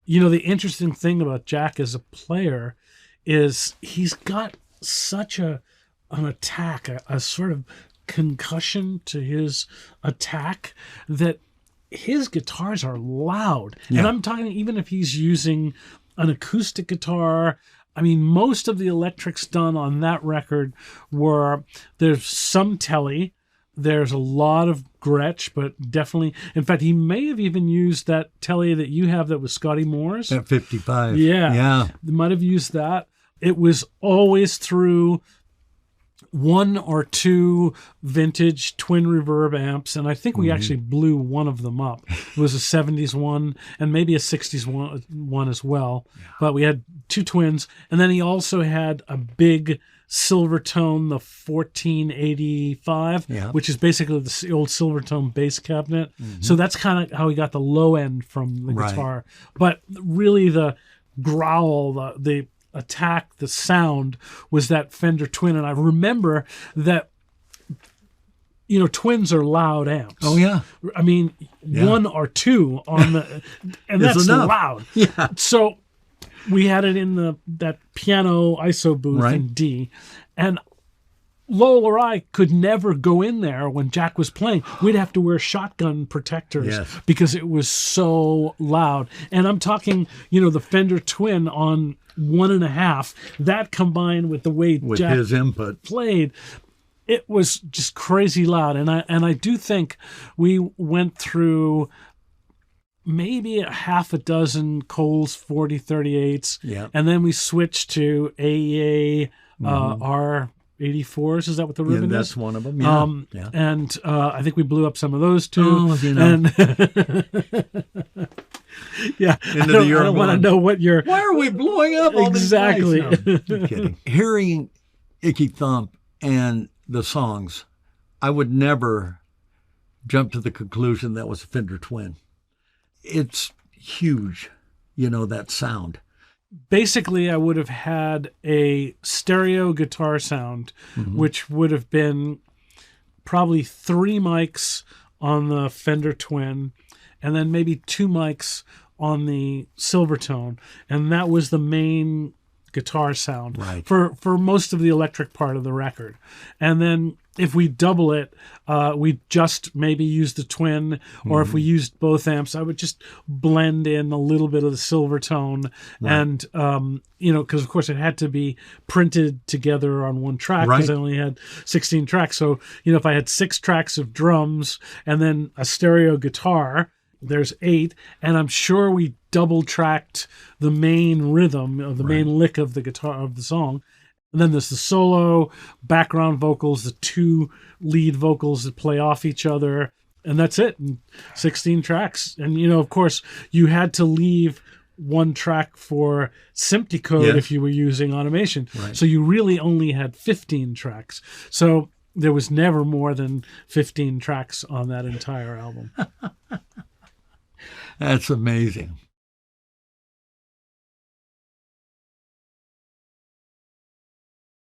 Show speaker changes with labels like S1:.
S1: the interesting thing about Jack as a player is he's got such an attack, a sort of concussion to his attack, that his guitars are loud. Yeah. And I'm talking even if he's using an acoustic guitar. I mean, most of the electrics done on that record there's some telly, there's a lot of Gretsch, but definitely, in fact, he may have even used that telly that you have that was Scotty Moore's.
S2: That 55.
S1: Yeah. They might have used that. It was always through one or two vintage twin reverb amps, and I think we actually blew one of them up. It was a 70s one and maybe a 60s one as well. Yeah. But we had two twins, and then he also had a big Silvertone, the 1485, which is basically the old Silvertone bass cabinet. So that's kind of how he got the low end from the guitar. But really the growl, the attack, the sound was that Fender Twin. And I remember that, twins are loud amps.
S2: Oh, yeah.
S1: I mean, one or two on the, and that's loud.
S2: Yeah.
S1: So we had it in that piano ISO booth in D, and Lowell or I could never go in there when Jack was playing. We'd have to wear shotgun protectors because it was so loud. And I'm talking, the Fender Twin on 1.5, that combined with the way Jack
S2: his input
S1: played, it was just crazy loud. And I do think we went through maybe a half a dozen Coles 4038s, and then we switched to AEA R84s. Is that what the ribbon is?
S2: That's one of them.
S1: And I think we blew up some of those too.
S2: Oh,
S1: And I don't want to know what you're.
S2: Why are we blowing up all
S1: exactly?
S2: These no, I'm kidding. Hearing Icky Thump and the songs, I would never jump to the conclusion that was a Fender Twin. It's huge, that sound.
S1: Basically, I would have had a stereo guitar sound, which would have been probably 3 mics on the Fender Twin, and then maybe 2 mics on the Silvertone. And that was the main guitar sound for most of the electric part of the record. And then if we double it, we just maybe use the Twin, or if we used both amps, I would just blend in a little bit of the Silvertone. And, because of course it had to be printed together on one track because I only had 16 tracks. So, if I had 6 tracks of drums and then a stereo guitar, there's 8, and I'm sure we double tracked the main rhythm of the main lick of the guitar of the song. And then there's the solo, background vocals, the 2 lead vocals that play off each other, and that's it. And 16 tracks. And, of course, you had to leave 1 track for SMPTE code if you were using automation. So you really only had 15 tracks. So there was never more than 15 tracks on that entire album.
S2: That's amazing.